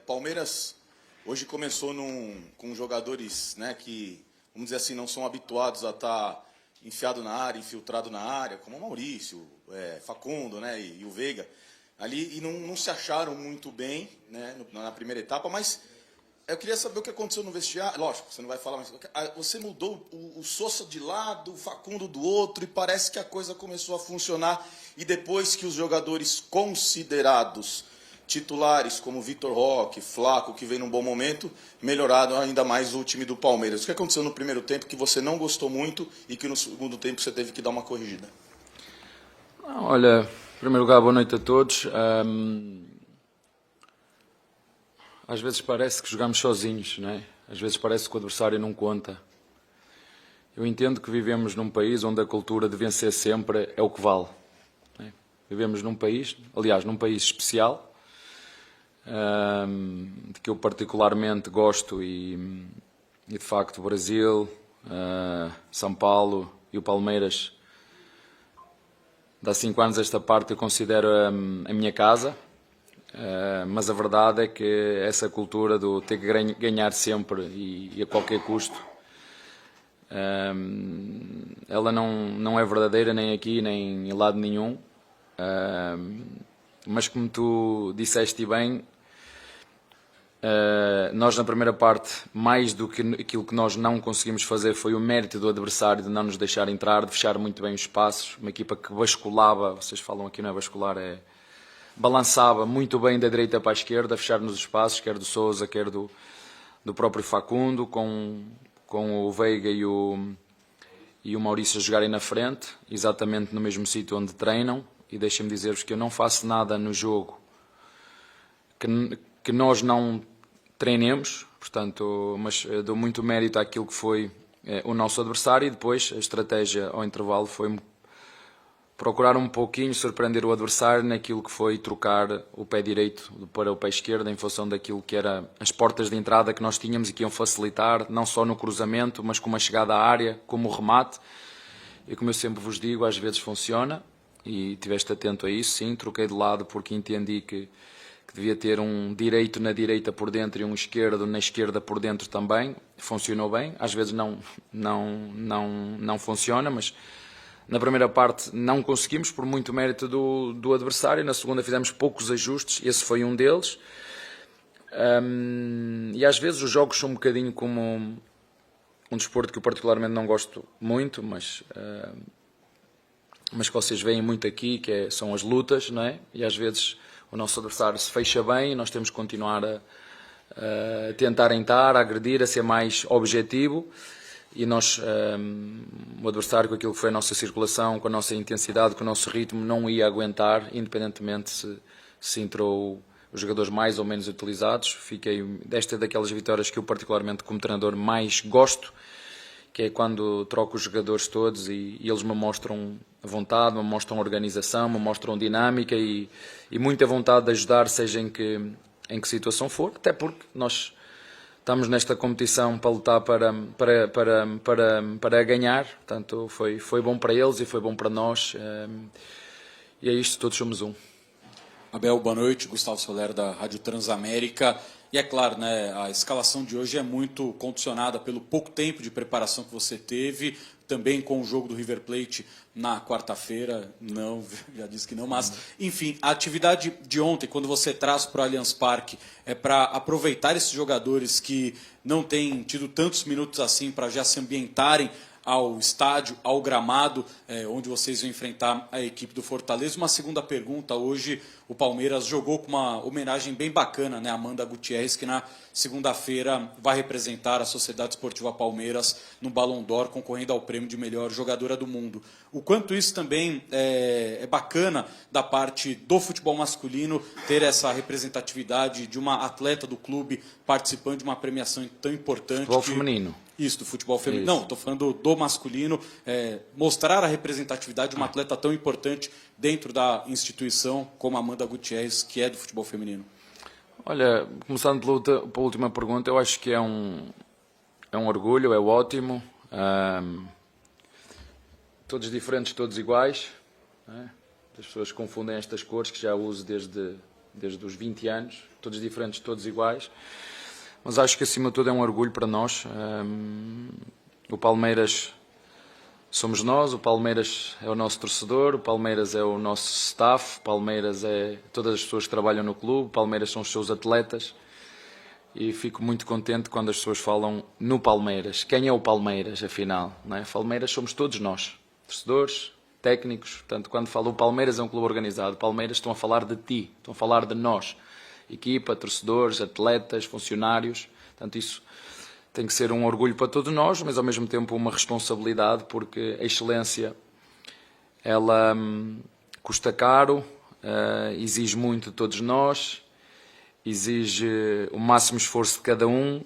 Palmeiras hoje começou com jogadores, né, que, vamos dizer assim, não são habituados a estar enfiado na área, infiltrado na área, como o Maurício, Facundo, né, e o Veiga, ali, e não se acharam muito bem, né, na primeira etapa, mas eu queria saber o que aconteceu no vestiário. Lógico, você não vai falar, mas você mudou o Sousa de lado, o Facundo do outro, e parece que a coisa começou a funcionar. E depois que os jogadores considerados titulares, como Vitor Roque, Flaco, que vem num bom momento, melhoraram ainda mais o time do Palmeiras. O que aconteceu no primeiro tempo que você não gostou muito e que no segundo tempo você teve que dar uma corrigida? Olha, em primeiro lugar, boa noite a todos. Às vezes parece que jogamos sozinhos, não é? Às vezes parece que o adversário não conta. Eu entendo que vivemos num país onde a cultura de vencer sempre é o que vale. Não é? Vivemos num país, aliás, num país especial, de que eu particularmente gosto e de facto o Brasil, São Paulo e o Palmeiras, de há 5 anos esta parte eu considero a minha casa. Mas a verdade é que essa cultura do ter que ganhar sempre e a qualquer custo, ela não é verdadeira nem aqui nem em lado nenhum. Mas como tu disseste bem, nós na primeira parte, mais do que aquilo que nós não conseguimos fazer, foi o mérito do adversário de não nos deixar entrar, de fechar muito bem os espaços. Uma equipa que basculava, vocês falam aqui não é bascular, balançava muito bem da direita para a esquerda, a fechar-nos os espaços, quer do Sousa, quer do próprio Facundo, com o Veiga e o Maurício a jogarem na frente, exatamente no mesmo sítio onde treinam. E deixem-me dizer-vos que eu não faço nada no jogo que nós não treinemos, portanto, mas dou muito mérito àquilo que foi o nosso adversário, e depois a estratégia ao intervalo foi procurar um pouquinho surpreender o adversário naquilo que foi trocar o pé direito para o pé esquerdo em função daquilo que eram as portas de entrada que nós tínhamos e que iam facilitar, não só no cruzamento, mas com uma chegada à área, como o remate. E como eu sempre vos digo, às vezes funciona, e estiveste atento a isso, sim, troquei de lado porque entendi que devia ter um direito na direita por dentro e um esquerdo na esquerda por dentro também. Funcionou bem, às vezes não funciona, mas na primeira parte não conseguimos, por muito mérito do adversário. Na segunda fizemos poucos ajustes, esse foi um deles. E às vezes os jogos são um bocadinho como um desporto que eu particularmente não gosto muito, mas que vocês veem muito aqui, são as lutas, não é? E às vezes o nosso adversário se fecha bem e nós temos que continuar a tentar entrar, a agredir, a ser mais objetivo. E nós, o adversário, com aquilo que foi a nossa circulação, com a nossa intensidade, com o nosso ritmo, não ia aguentar, independentemente se entrou os jogadores mais ou menos utilizados. Esta é daquelas vitórias que eu particularmente como treinador mais gosto, que é quando troco os jogadores todos e eles me mostram a vontade, me mostram organização, me mostram dinâmica e muita vontade de ajudar, seja em que situação for, até porque nós estamos nesta competição para lutar para ganhar. Portanto, foi bom para eles e foi bom para nós. E é isto, todos somos um. Abel, boa noite. Gustavo Soler, da Rádio Transamérica. E é claro, né, a escalação de hoje é muito condicionada pelo pouco tempo de preparação que você teve, também com o jogo do River Plate na quarta-feira. Não, já disse que não, mas, enfim, a atividade de ontem, quando você traz para o Allianz Parque, é para aproveitar esses jogadores que não têm tido tantos minutos assim para já se ambientarem ao estádio, ao gramado, onde vocês vão enfrentar a equipe do Fortaleza. Uma segunda pergunta, hoje o Palmeiras jogou com uma homenagem bem bacana, né? Amanda Gutierrez, que na segunda-feira vai representar a Sociedade Esportiva Palmeiras no Ballon d'Or, concorrendo ao prêmio de melhor jogadora do mundo. O quanto isso também é bacana da parte do futebol masculino, ter essa representatividade de uma atleta do clube participando de uma premiação tão importante. Futebol feminino. Isso, do futebol feminino. Não, estou falando do masculino. Mostrar a representatividade de uma atleta tão importante dentro da instituição como a Amanda Gutierrez, que é do futebol feminino. Olha, começando pela última pergunta, eu acho que é um orgulho, é ótimo. Todos diferentes, todos iguais. As pessoas confundem estas cores, que já uso desde desde os 20 anos, todos diferentes, todos iguais, mas acho que acima de tudo é um orgulho para nós. O Palmeiras somos nós, o Palmeiras é o nosso torcedor, o Palmeiras é o nosso staff, o Palmeiras é todas as pessoas que trabalham no clube, o Palmeiras são os seus atletas, e fico muito contente quando as pessoas falam no Palmeiras. Quem é o Palmeiras, afinal? Não é? Palmeiras somos todos nós, torcedores, técnicos. Portanto, quando falo o Palmeiras é um clube organizado, Palmeiras estão a falar de ti, estão a falar de nós, equipa, torcedores, atletas, funcionários. Portanto, isso tem que ser um orgulho para todos nós, mas ao mesmo tempo uma responsabilidade, porque a excelência, ela custa caro, exige muito de todos nós, exige o máximo esforço de cada um,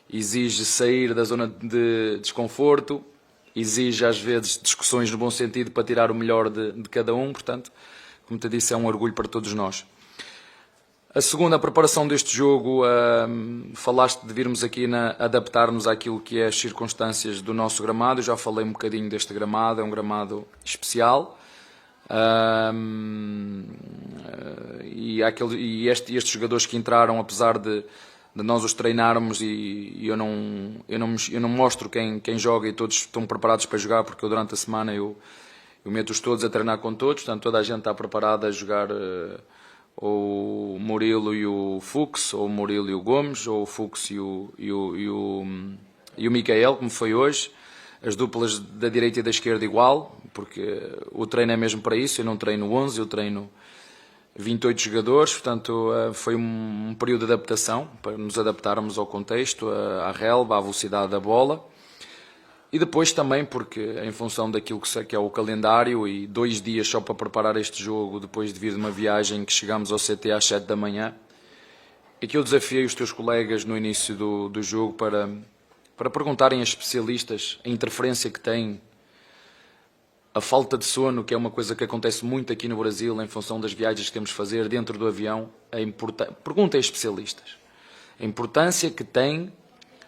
exige sair da zona de desconforto, exige às vezes discussões no bom sentido para tirar o melhor de cada um. Portanto, como te disse, é um orgulho para todos nós. A segunda, a preparação deste jogo, falaste de virmos aqui adaptar-nos àquilo que é as circunstâncias do nosso gramado. Eu já falei um bocadinho deste gramado, é um gramado especial. E estes jogadores que entraram, apesar de nós os treinarmos, e eu não mostro quem joga, e todos estão preparados para jogar, porque eu durante a semana eu meto-os todos a treinar com todos, portanto toda a gente está preparada a jogar, ou o Murilo e o Fux, ou o Murilo e o Gomes, ou o Fux e o Micael, como foi hoje. As duplas da direita e da esquerda igual, porque o treino é mesmo para isso. Eu não treino 11, eu treino 28 jogadores, portanto foi um período de adaptação, para nos adaptarmos ao contexto, à relva, à velocidade da bola. E depois também porque, em função daquilo que é o calendário, e 2 dias só para preparar este jogo, depois de vir de uma viagem que chegamos ao CT às 7 da manhã, e que eu desafiei os teus colegas no início do jogo para perguntarem a especialistas a interferência que tem a falta de sono, que é uma coisa que acontece muito aqui no Brasil, em função das viagens que temos de fazer dentro do avião. Perguntem a especialistas a importância que tem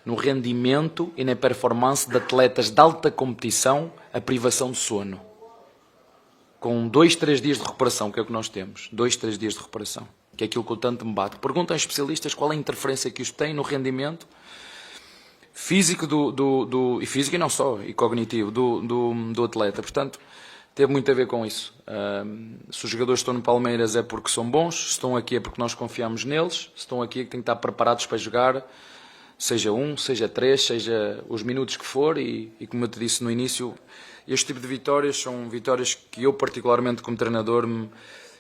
no rendimento e na performance de atletas de alta competição a privação de sono. Com 2, 3 dias de recuperação, que é o que nós temos. 2, 3 dias de recuperação, que é aquilo que eu tanto me bato. Perguntem aos especialistas qual é a interferência que isto tem no rendimento físico e físico e não só, e cognitivo do atleta. Portanto, teve muito a ver com isso. Se os jogadores estão no Palmeiras é porque são bons, se estão aqui é porque nós confiamos neles, se estão aqui é que têm que estar preparados para jogar, seja 1, seja 3, seja os minutos que for, e como eu te disse no início, este tipo de vitórias são vitórias que eu particularmente como treinador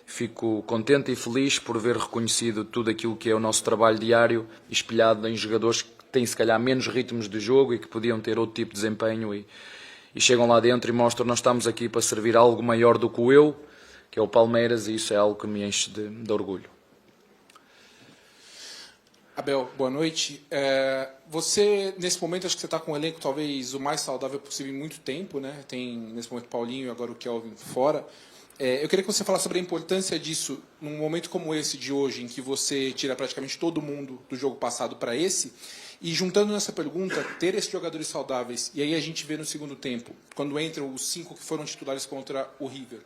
fico contente e feliz por ver reconhecido tudo aquilo que é o nosso trabalho diário, espelhado em jogadores que têm se calhar menos ritmos de jogo e que podiam ter outro tipo de desempenho, e chegam lá dentro e mostram que nós estamos aqui para servir algo maior do que o eu, que é o Palmeiras, e isso é algo que me enche de orgulho. Abel, boa noite. Você, nesse momento, acho que você está com um elenco talvez o mais saudável possível em muito tempo, né? Tem, nesse momento, Paulinho e agora o Kelvin fora. Eu queria que você falasse sobre a importância disso num momento como esse de hoje, em que você tira praticamente todo mundo do jogo passado para esse, e juntando nessa pergunta, ter esses jogadores saudáveis, e aí a gente vê no segundo tempo, quando entram os 5 que foram titulares contra o River.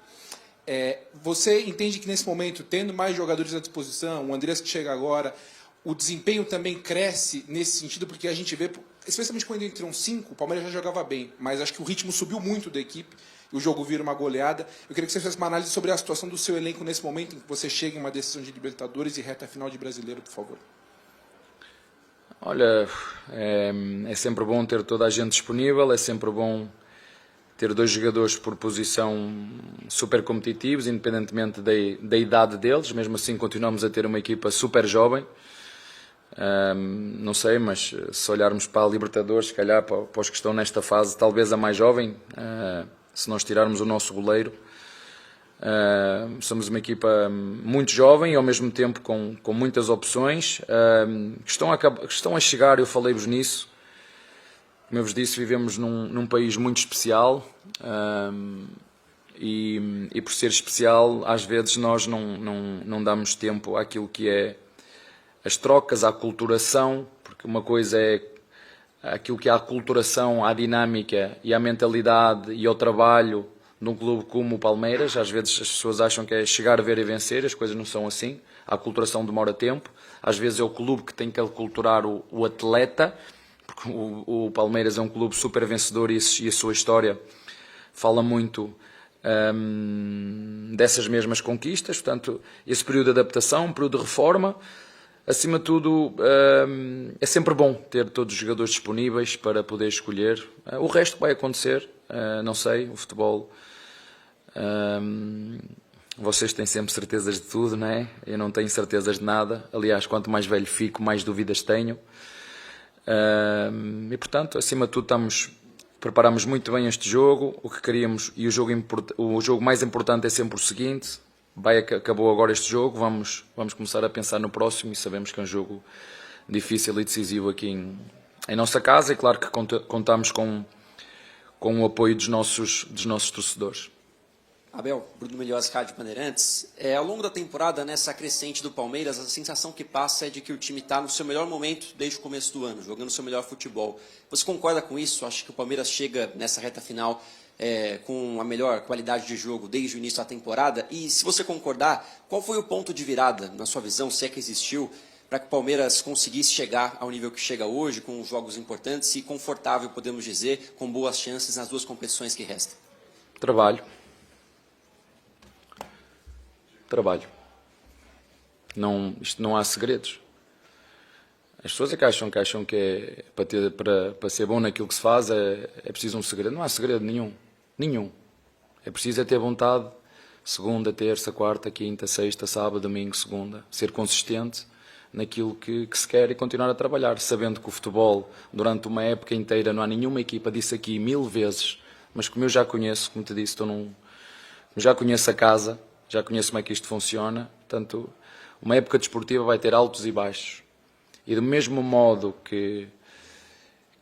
Você entende que nesse momento, tendo mais jogadores à disposição, o Andrés que chega agora, o desempenho também cresce nesse sentido, porque a gente vê, especialmente quando entram 5, o Palmeiras já jogava bem, mas acho que o ritmo subiu muito da equipe, e o jogo vira uma goleada. Eu queria que você fizesse uma análise sobre a situação do seu elenco nesse momento em que você chega em uma decisão de Libertadores e reta final de Brasileiro, por favor. Olha, é sempre bom ter toda a gente disponível, é sempre bom ter 2 jogadores por posição super competitivos, independentemente da idade deles. Mesmo assim continuamos a ter uma equipa super jovem. Não sei, mas se olharmos para a Libertadores, se calhar para os que estão nesta fase, talvez a mais jovem, se nós tirarmos o nosso goleiro, somos uma equipa muito jovem e ao mesmo tempo com muitas opções que estão a chegar. Eu falei-vos nisso, como eu vos disse, vivemos num país muito especial, e por ser especial às vezes nós não damos tempo àquilo que é as trocas, à aculturação, porque uma coisa é aquilo que é a aculturação, à dinâmica e à mentalidade e ao trabalho de um clube como o Palmeiras. Às vezes as pessoas acham que é chegar, ver e vencer, as coisas não são assim. A aculturação demora tempo. Às vezes é o clube que tem que aculturar o atleta, porque o Palmeiras é um clube super vencedor e a sua história fala muito dessas mesmas conquistas. Portanto, esse período de adaptação, período de reforma, acima de tudo, é sempre bom ter todos os jogadores disponíveis para poder escolher. O resto vai acontecer, não sei, o futebol... vocês têm sempre certezas de tudo, não é? Eu não tenho certezas de nada. Aliás, quanto mais velho fico, mais dúvidas tenho. E portanto, acima de tudo, preparamos muito bem este jogo. O que queríamos, e o jogo mais importante é sempre o seguinte: acabou agora este jogo, vamos começar a pensar no próximo, e sabemos que é um jogo difícil e decisivo aqui em nossa casa. E claro que contamos com o apoio dos nossos torcedores. Abel, Bruno Melhores, Rádio Bandeirantes. Ao longo da temporada, nessa crescente do Palmeiras, a sensação que passa é de que o time está no seu melhor momento desde o começo do ano, jogando o seu melhor futebol. Você concorda com isso? Acha que o Palmeiras chega nessa reta final com a melhor qualidade de jogo desde o início da temporada? E se você concordar, qual foi o ponto de virada, na sua visão, se é que existiu, para que o Palmeiras conseguisse chegar ao nível que chega hoje, com jogos importantes e confortável, podemos dizer, com boas chances nas duas competições que restam? Trabalho. Isto não há segredos. As pessoas é que acham que para ser bom naquilo que se faz é preciso um segredo. Não há segredo nenhum. É preciso ter vontade. Segunda, terça, quarta, quinta, sexta, sábado, domingo, segunda. Ser consistente naquilo que se quer e continuar a trabalhar, sabendo que o futebol, durante uma época inteira, não há nenhuma equipa, disse aqui 1000 vezes, mas como eu já conheço, como te disse, já conheço a casa, já conheço como é que isto funciona. Portanto, uma época desportiva vai ter altos e baixos. E do mesmo modo que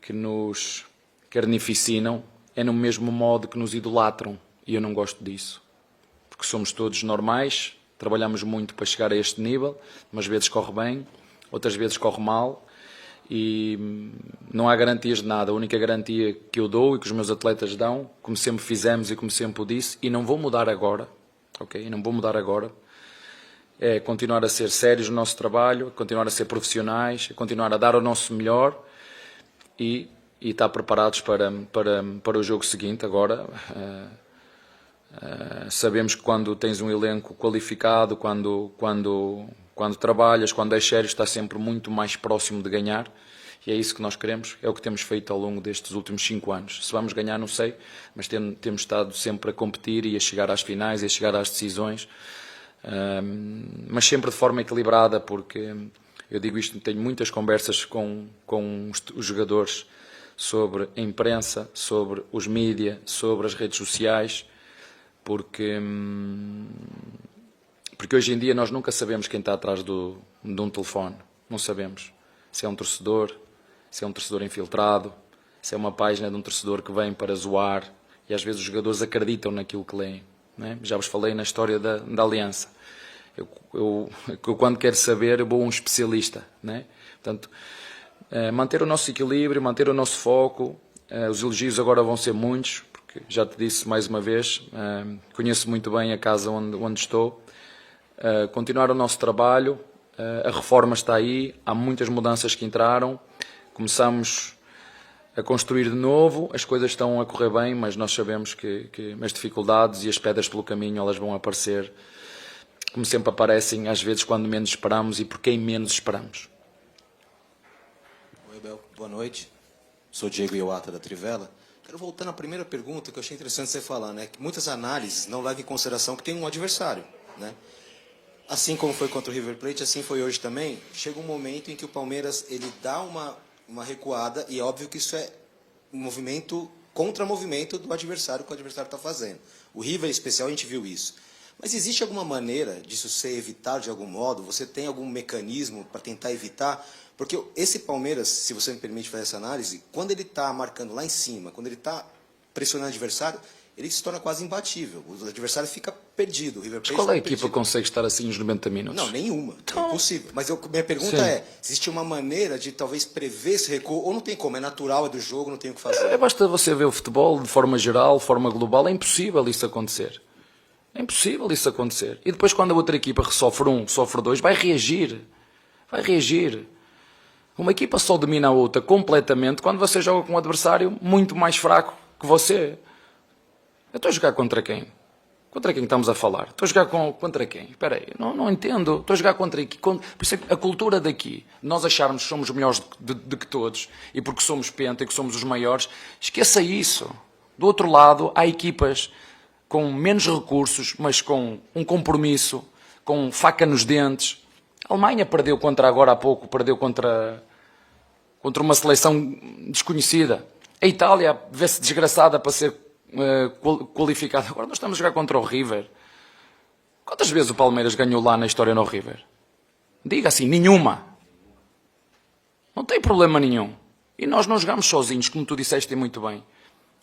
nos carnificinam, é no mesmo modo que nos idolatram. E eu não gosto disso. Porque somos todos normais, trabalhamos muito para chegar a este nível, umas vezes corre bem, outras vezes corre mal. E não há garantias de nada. A única garantia que eu dou e que os meus atletas dão, como sempre fizemos e como sempre o disse, e não vou mudar agora, ok? Não vou mudar agora. É continuar a ser sérios no nosso trabalho, continuar a ser profissionais, continuar a dar o nosso melhor e estar preparados para o jogo seguinte. Agora, sabemos que quando tens um elenco qualificado, quando trabalhas, quando és sério, estás sempre muito mais próximo de ganhar. E é isso que nós queremos, é o que temos feito ao longo destes últimos 5 anos. Se vamos ganhar, não sei, mas temos estado sempre a competir e a chegar às finais e a chegar às decisões, mas sempre de forma equilibrada, porque eu digo isto, tenho muitas conversas com os jogadores sobre a imprensa, sobre os mídias, sobre as redes sociais, porque hoje em dia nós nunca sabemos quem está atrás de um telefone, não sabemos se é um torcedor, se é um torcedor infiltrado, se é uma página de um torcedor que vem para zoar, e às vezes os jogadores acreditam naquilo que leem. Não é? Já vos falei na história da Aliança. Eu quando quero saber, eu vou a um especialista. Não é? Portanto, manter o nosso equilíbrio, manter o nosso foco. Os elogios agora vão ser muitos, porque já te disse mais uma vez, conheço muito bem a casa onde estou. Continuar o nosso trabalho, a reforma está aí, há muitas mudanças que entraram, começamos a construir de novo, as coisas estão a correr bem, mas nós sabemos que as dificuldades e as pedras pelo caminho, elas vão aparecer, como sempre aparecem, às vezes quando menos esperamos e por quem menos esperamos. Oi, Abel, boa noite. Sou Diego Iwata da Trivela. Quero voltar na primeira pergunta, que eu achei interessante você falar, né? Que muitas análises não levam em consideração que tem um adversário, né? Assim como foi contra o River Plate, assim foi hoje também. Chega um momento em que o Palmeiras ele dá uma recuada, e é óbvio que isso é um movimento, contra-movimento do adversário, que o adversário está fazendo. O River, em especial, a gente viu isso. Mas existe alguma maneira disso ser evitado de algum modo? Você tem algum mecanismo para tentar evitar? Porque esse Palmeiras, se você me permite fazer essa análise, quando ele está marcando lá em cima, quando ele está pressionando o adversário, ele se torna quase imbatível. O adversário fica perdido. O River Plate Qual é a fica equipa que perdido. consegue estar assim nos 90 minutos? Não, nenhuma. Então- É impossível. Mas minha pergunta Sim. é, existe uma maneira de talvez prever esse recuo, ou não tem como, é natural, é do jogo, não tem o que fazer. Basta você ver o futebol de forma geral, de forma global, é impossível isso acontecer. É impossível isso acontecer. E depois quando a outra equipa sofre um, sofre dois, vai reagir. Vai reagir. Uma equipa só domina a outra completamente quando você joga com um adversário muito mais fraco que você. Eu estou a jogar contra quem? Contra quem estamos a falar? Estou a jogar contra quem? Espera aí, não entendo. Estou a jogar contra quem? Por isso é que a cultura daqui, nós acharmos que somos melhores de que todos, e porque somos penta e que somos os maiores, esqueça isso. Do outro lado, há equipas com menos recursos, mas com um compromisso, com faca nos dentes. A Alemanha perdeu agora há pouco, perdeu contra uma seleção desconhecida. A Itália vê-se desgraçada para ser qualificada. Agora nós estamos a jogar contra o River. Quantas vezes o Palmeiras ganhou lá na história no River? Diga assim, nenhuma. Não tem problema nenhum. E nós não jogamos sozinhos, como tu disseste muito bem.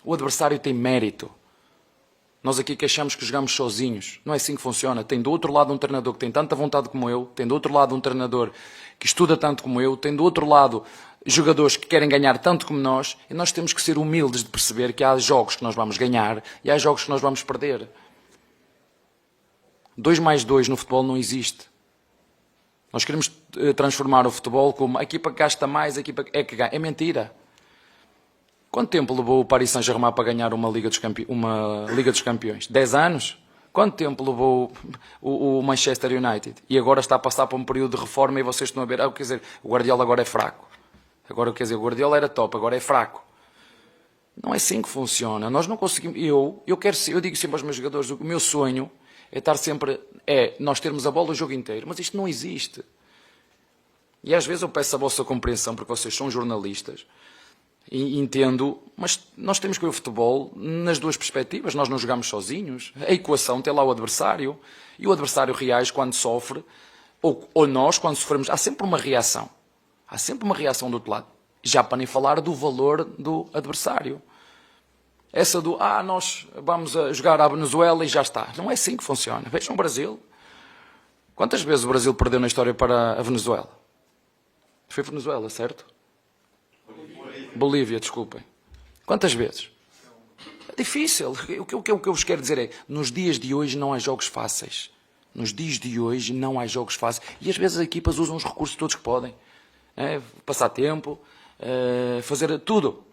O adversário tem mérito. Nós aqui que achamos que jogamos sozinhos. Não é assim que funciona. Tem do outro lado um treinador que tem tanta vontade como eu, tem do outro lado um treinador que estuda tanto como eu, tem do outro lado jogadores que querem ganhar tanto como nós, e nós temos que ser humildes de perceber que há jogos que nós vamos ganhar e há jogos que nós vamos perder. 2 mais 2 no futebol não existe. Nós queremos transformar o futebol como a equipa que gasta mais, a equipa é que ganha. É mentira. Quanto tempo levou o Paris Saint-Germain para ganhar uma Liga dos Campeões? 10 anos? Quanto tempo levou o Manchester United? E agora está a passar por um período de reforma e vocês estão a ver, quer dizer, o Guardiola agora é fraco. Agora, quer dizer, o Guardiola era top, agora é fraco. Não é assim que funciona. Nós não conseguimos. Eu digo sempre aos meus jogadores, o meu sonho é estar sempre, nós termos a bola o jogo inteiro, mas isto não existe. E às vezes eu peço a vossa compreensão, porque vocês são jornalistas, e entendo, mas nós temos que ver o futebol nas duas perspectivas. Nós não jogamos sozinhos. A equação tem lá o adversário, e o adversário reage quando sofre, ou nós quando sofremos. Há sempre uma reação. Há sempre uma reação do outro lado. Já para nem falar do valor do adversário. Essa nós vamos a jogar à Venezuela e já está. Não é assim que funciona. Vejam o Brasil. Quantas vezes o Brasil perdeu na história para a Venezuela? Foi Venezuela, certo? Bolívia, desculpem. Quantas vezes? É difícil. O que eu vos quero dizer é, nos dias de hoje não há jogos fáceis. Nos dias de hoje não há jogos fáceis. E às vezes as equipas usam os recursos todos que podem. Passar tempo, fazer tudo.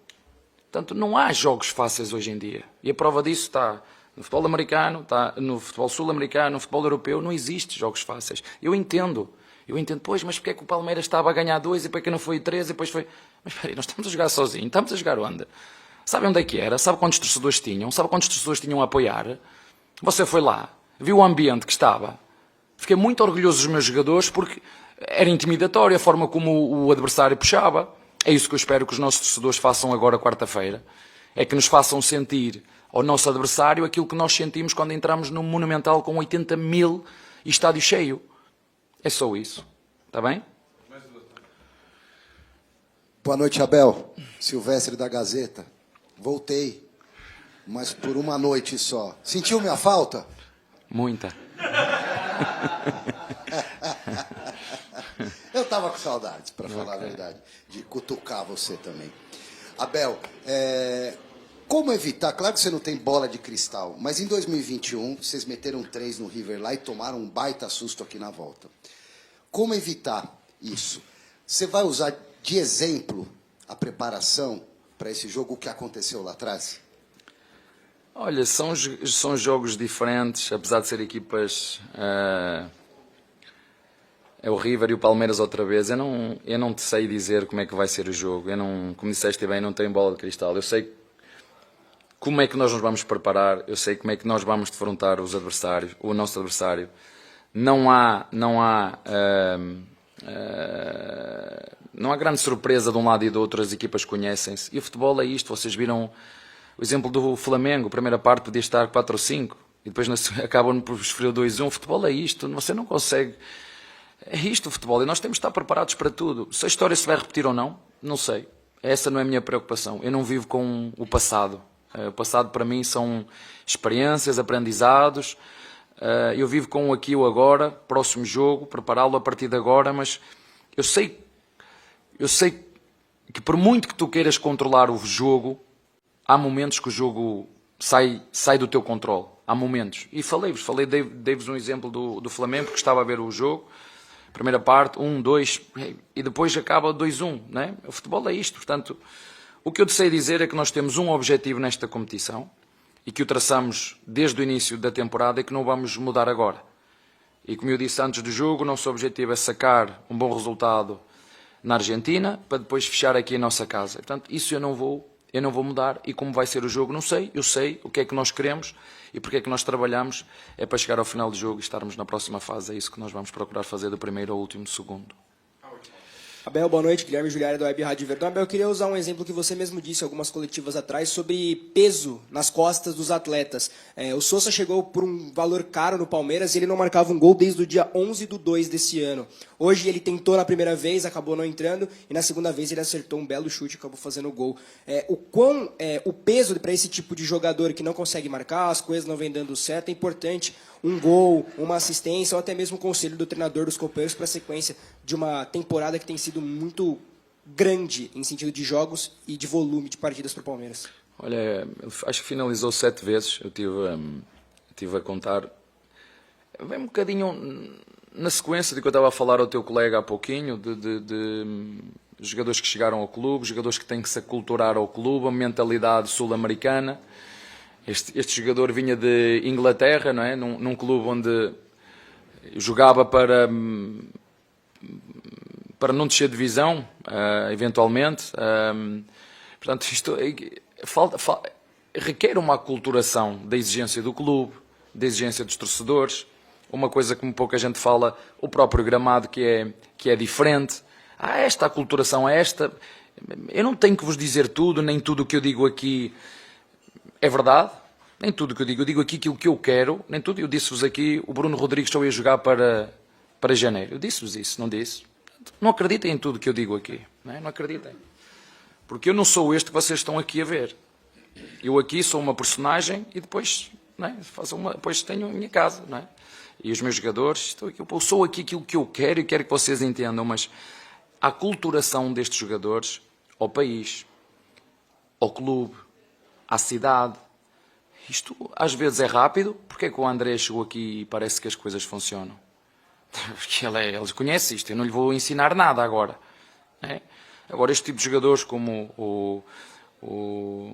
Portanto, não há jogos fáceis hoje em dia. E a prova disso está no futebol americano, está no futebol sul-americano, no futebol europeu. Não existe jogos fáceis. Eu entendo, pois, mas porque é que o Palmeiras estava a ganhar 2 e porque não foi 3 e depois foi... Mas espera aí, nós estamos a jogar sozinhos, estamos a jogar onde? Sabe onde é que era? Sabe quantos torcedores tinham? Sabe quantos torcedores tinham a apoiar? Você foi lá, viu o ambiente que estava. Fiquei muito orgulhoso dos meus jogadores porque era intimidatória a forma como o adversário puxava. É isso que eu espero que os nossos torcedores façam agora quarta-feira. É que nos façam sentir ao nosso adversário aquilo que nós sentimos quando entramos num Monumental com 80 mil e estádio cheio. É só isso. Está bem? Boa noite, Abel. Silvestre da Gazeta. Voltei, mas por uma noite só. Sentiu minha falta? Muita. Eu estava com saudades, para falar a verdade, de cutucar você também. Abel, como evitar? Claro que você não tem bola de cristal, mas em 2021 vocês meteram 3 no River lá e tomaram um baita susto aqui na volta. Como evitar isso? Você vai usar de exemplo a preparação para esse jogo, o que aconteceu lá atrás? Olha, são jogos diferentes, apesar de ser equipas... É o River e o Palmeiras outra vez. Eu não te sei dizer como é que vai ser o jogo. Como disseste bem, não tenho bola de cristal. Eu sei como é que nós nos vamos preparar. Eu sei como é que nós vamos defrontar os adversários, o nosso adversário. Não há grande surpresa de um lado e do outro. As equipas conhecem-se. E o futebol é isto. Vocês viram o exemplo do Flamengo. A primeira parte podia estar 4 ou 5. E depois acabam por sofrer 2-1. O futebol é isto. Você não consegue... É isto o futebol, e nós temos de estar preparados para tudo. Se a história se vai repetir ou não, não sei. Essa não é a minha preocupação. Eu não vivo com o passado. O passado para mim são experiências, aprendizados. Eu vivo com o aqui e o agora, próximo jogo, prepará-lo a partir de agora, mas eu sei que por muito que tu queiras controlar o jogo, há momentos que o jogo sai do teu controle. Há momentos. E dei-vos um exemplo do Flamengo, que estava a ver o jogo, primeira parte, 1-2, e depois acaba 2-1, né? O futebol é isto. Portanto, o que eu te sei dizer é que nós temos um objetivo nesta competição, e que o traçamos desde o início da temporada e que não vamos mudar agora. E como eu disse antes do jogo, o nosso objetivo é sacar um bom resultado na Argentina, para depois fechar aqui a nossa casa. Portanto, isso eu não vou mudar, e como vai ser o jogo não sei, eu sei o que é que nós queremos e porque é que nós trabalhamos, é para chegar ao final do jogo e estarmos na próxima fase, é isso que nós vamos procurar fazer do primeiro ao último segundo. Abel, boa noite. Guilherme Giuliari da Web Rádio Verdão. Abel, eu queria usar um exemplo que você mesmo disse algumas coletivas atrás sobre peso nas costas dos atletas. O Sousa chegou por um valor caro no Palmeiras e ele não marcava um gol desde o dia 11/2 desse ano. Hoje ele tentou na primeira vez, acabou não entrando, e na segunda vez ele acertou um belo chute e acabou fazendo o gol. O peso para esse tipo de jogador que não consegue marcar, as coisas não vêm dando certo, é importante um gol, uma assistência ou até mesmo um conselho do treinador dos companheiros para a sequência de uma temporada que tem sido muito grande em sentido de jogos e de volume de partidas para o Palmeiras. Olha, acho que finalizou 7 vezes, eu tive a contar, vem um bocadinho na sequência de que eu estava a falar ao teu colega há pouquinho, de jogadores que chegaram ao clube, jogadores que têm que se aculturar ao clube, a mentalidade sul-americana. Este jogador vinha de Inglaterra, não é? Num clube onde jogava para não descer de divisão, eventualmente. Portanto, isto requer uma aculturação da exigência do clube, da exigência dos torcedores, uma coisa que pouca gente fala, o próprio gramado que é diferente. Há esta aculturação, esta. Eu não tenho que vos dizer tudo, nem tudo o que eu digo aqui é verdade, nem tudo o que eu digo aqui aquilo que eu quero, nem tudo. Eu disse-vos aqui, o Bruno Rodrigues só ia jogar para janeiro. Eu disse-vos isso, não disse? Não acreditem em tudo o que eu digo aqui, não acreditem. Porque eu não sou este que vocês estão aqui a ver. Eu aqui sou uma personagem e depois, depois tenho a minha casa, e os meus jogadores. Eu sou aqui aquilo que eu quero e quero que vocês entendam, mas a aculturação destes jogadores ao país, ao clube, à cidade, isto às vezes é rápido. Porque é que o André chegou aqui e parece que as coisas funcionam? Porque ele conhece isto, eu não lhe vou ensinar nada agora. Agora, este tipo de jogadores como o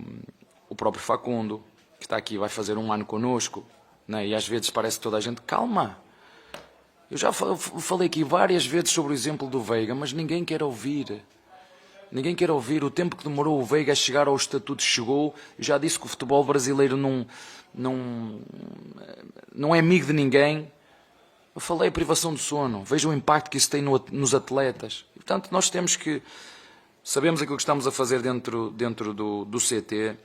próprio Facundo, que está aqui, vai fazer um ano connosco, e às vezes parece que toda a gente, calma. Eu já falei aqui várias vezes sobre o exemplo do Veiga, mas ninguém quer ouvir. Ninguém quer ouvir. O tempo que demorou o Veiga a chegar ao estatuto chegou. Eu já disse que o futebol brasileiro não é amigo de ninguém. Eu falei a privação do sono. Veja o impacto que isso tem nos atletas. E, portanto, nós temos que... Sabemos aquilo que estamos a fazer dentro do CT.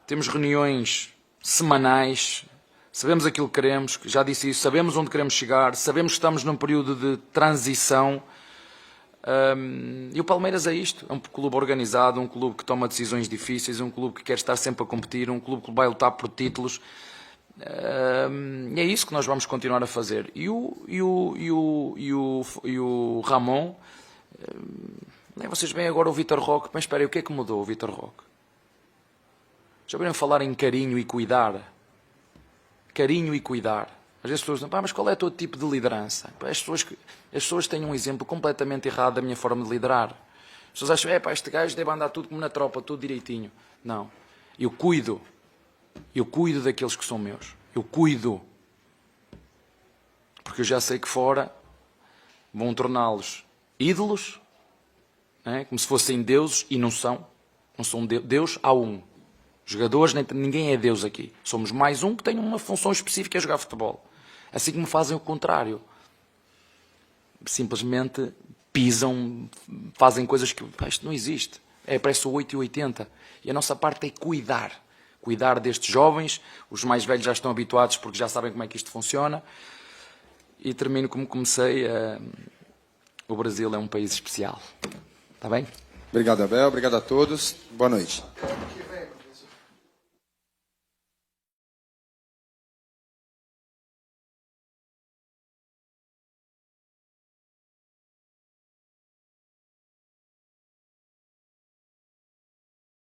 Temos reuniões semanais. Sabemos aquilo que queremos. Já disse isso. Sabemos onde queremos chegar. Sabemos que estamos num período de transição. E o Palmeiras é isto. É um clube organizado, um clube que toma decisões difíceis, um clube que quer estar sempre a competir, um clube que vai lutar por títulos. É isso que nós vamos continuar a fazer. E o Ramon, vocês veem agora o Vitor Roque, mas espera aí, o que é que mudou o Vitor Roque? Já ouviram falar em carinho e cuidar? Carinho e cuidar. Às vezes as pessoas dizem, mas qual é o teu tipo de liderança? As pessoas têm um exemplo completamente errado da minha forma de liderar. As pessoas acham, este gajo deve andar tudo como na tropa, tudo direitinho. Não. Eu cuido daqueles que são meus. Eu cuido. Porque eu já sei que fora vão torná-los ídolos, como se fossem deuses, e não são. Não são Deus, há um. Jogadores, ninguém é Deus aqui. Somos mais um que tem uma função específica, é jogar futebol. Assim como fazem o contrário. Simplesmente pisam, fazem coisas que isto não existe. Parece o 8 e 80. E a nossa parte é cuidar. Cuidar destes jovens. Os mais velhos já estão habituados porque já sabem como é que isto funciona. E termino como comecei. O Brasil é um país especial. Está bem? Obrigado, Abel. Obrigado a todos. Boa noite.